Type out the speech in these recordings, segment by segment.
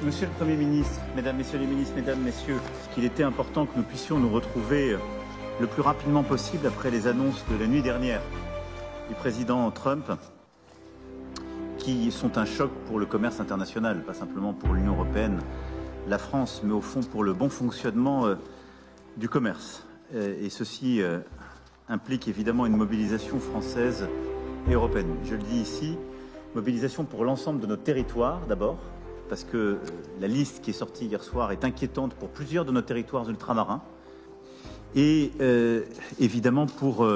Monsieur le Premier ministre, Mesdames, Messieurs les ministres, Mesdames, Messieurs, qu'il était important que nous puissions nous retrouver le plus rapidement possible après les annonces de la nuit dernière du président Trump, qui sont un choc pour le commerce international, pas simplement pour l'Union européenne, la France, mais au fond pour le bon fonctionnement du commerce. Et ceci implique évidemment une mobilisation française et européenne. Je le dis ici, mobilisation pour l'ensemble de notre territoire d'abord, parce que la liste qui est sortie hier soir est inquiétante pour plusieurs de nos territoires ultramarins, et évidemment pour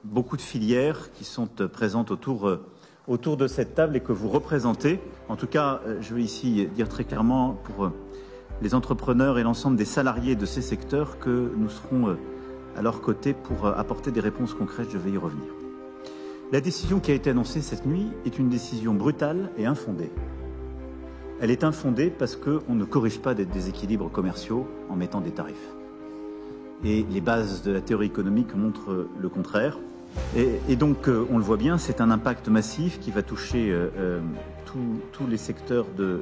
beaucoup de filières qui sont présentes autour de cette table et que vous représentez. En tout cas, je veux ici dire très clairement pour les entrepreneurs et l'ensemble des salariés de ces secteurs que nous serons à leur côté pour apporter des réponses concrètes. Je vais y revenir. La décision qui a été annoncée cette nuit est une décision brutale et infondée. Elle est infondée parce qu'on ne corrige pas des déséquilibres commerciaux en mettant des tarifs. Et les bases de la théorie économique montrent le contraire. Et donc, on le voit bien, c'est un impact massif qui va toucher tous les secteurs de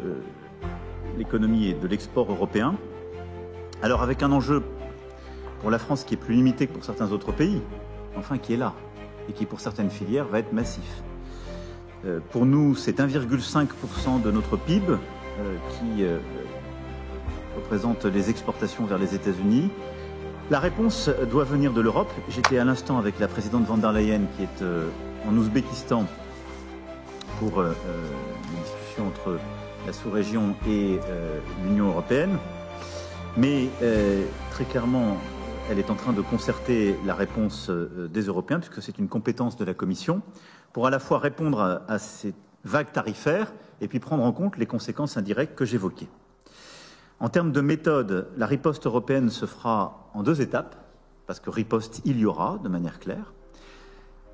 l'économie et de l'export européen. Alors, avec un enjeu pour la France qui est plus limité que pour certains autres pays, enfin qui est là, et qui pour certaines filières va être massif. Pour nous, c'est 1,5% de notre PIB qui représente les exportations vers les États-Unis. La réponse doit venir de l'Europe. J'étais à l'instant avec la présidente von der Leyen qui est en Ouzbékistan pour une discussion entre la sous-région et l'Union européenne. Mais très clairement, elle est en train de concerter la réponse des Européens, puisque c'est une compétence de la Commission, pour à la fois répondre à ces vagues tarifaires et puis prendre en compte les conséquences indirectes que j'évoquais. En termes de méthode, la riposte européenne se fera en 2 étapes, parce que riposte il y aura, de manière claire.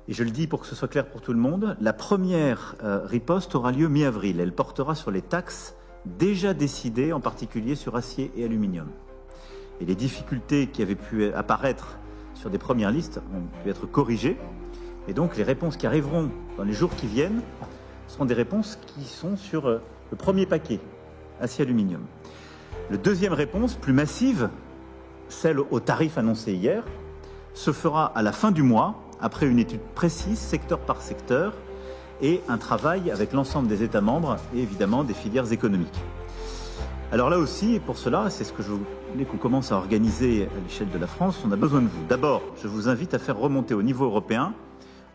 Et je le dis pour que ce soit clair pour tout le monde, la première riposte aura lieu mi-avril. Elle portera sur les taxes déjà décidées, en particulier sur acier et aluminium. Et les difficultés qui avaient pu apparaître sur des premières listes ont pu être corrigées. Et donc les réponses qui arriveront dans les jours qui viennent seront des réponses qui sont sur le premier paquet, acier-aluminium. La deuxième réponse, plus massive, celle au tarif annoncé hier, se fera à la fin du mois, après une étude précise, secteur par secteur, et un travail avec l'ensemble des États membres et évidemment des filières économiques. Alors là aussi, et pour cela, c'est ce que je voulais qu'on commence à organiser à l'échelle de la France, on a besoin de vous. D'abord, je vous invite à faire remonter au niveau européen,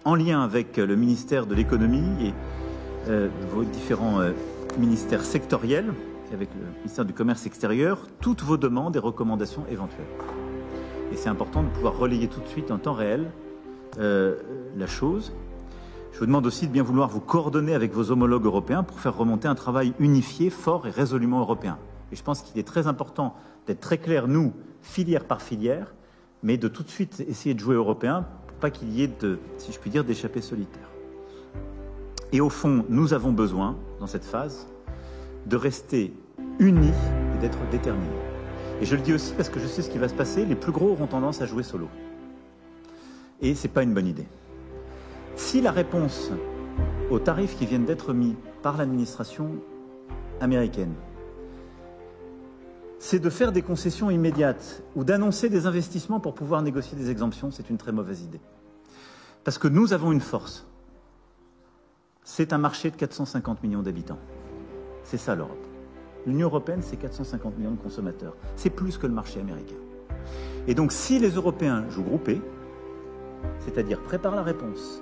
en lien avec le ministère de l'économie et vos différents ministères sectoriels, avec le ministère du Commerce extérieur, toutes vos demandes et recommandations éventuelles. Et c'est important de pouvoir relayer tout de suite en temps réel la chose. Je vous demande aussi de bien vouloir vous coordonner avec vos homologues européens pour faire remonter un travail unifié, fort et résolument européen. Et je pense qu'il est très important d'être très clair, nous, filière par filière, mais de tout de suite essayer de jouer européen pour pas qu'il y ait, si je puis dire, d'échappées solitaires. Et au fond, nous avons besoin, dans cette phase, de rester unis et d'être déterminés. Et je le dis aussi parce que je sais ce qui va se passer, les plus gros auront tendance à jouer solo. Et ce n'est pas une bonne idée. Si la réponse aux tarifs qui viennent d'être mis par l'administration américaine, c'est de faire des concessions immédiates ou d'annoncer des investissements pour pouvoir négocier des exemptions, c'est une très mauvaise idée. Parce que nous avons une force. C'est un marché de 450 millions d'habitants. C'est ça l'Europe. L'Union européenne, c'est 450 millions de consommateurs. C'est plus que le marché américain. Et donc, si les Européens jouent groupés, c'est-à-dire préparent la réponse,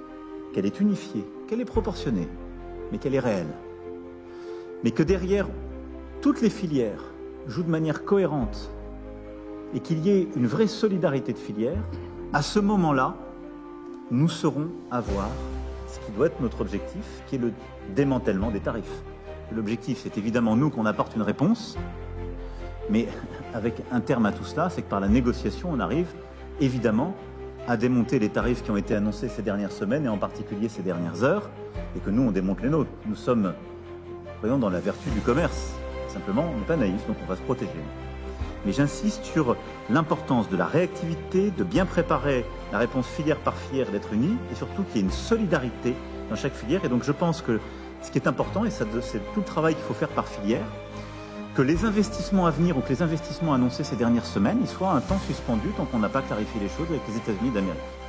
qu'elle est unifiée, qu'elle est proportionnée, mais qu'elle est réelle, mais que derrière, toutes les filières jouent de manière cohérente et qu'il y ait une vraie solidarité de filières, à ce moment-là, nous saurons avoir ce qui doit être notre objectif, qui est le démantèlement des tarifs. L'objectif, c'est évidemment nous qu'on apporte une réponse, mais avec un terme à tout cela, c'est que par la négociation, on arrive évidemment à démonter les tarifs qui ont été annoncés ces dernières semaines, et en particulier ces dernières heures, et que nous, on démonte les nôtres. Nous sommes, voyons, dans la vertu du commerce. Simplement, on n'est pas naïfs, donc on va se protéger. Mais j'insiste sur l'importance de la réactivité, de bien préparer la réponse filière par filière, d'être unis, et surtout qu'il y ait une solidarité dans chaque filière. Et donc je pense que ce qui est important, et c'est tout le travail qu'il faut faire par filière, que les investissements à venir ou que les investissements annoncés ces dernières semaines, ils soient un temps suspendus tant qu'on n'a pas clarifié les choses avec les États-Unis d'Amérique.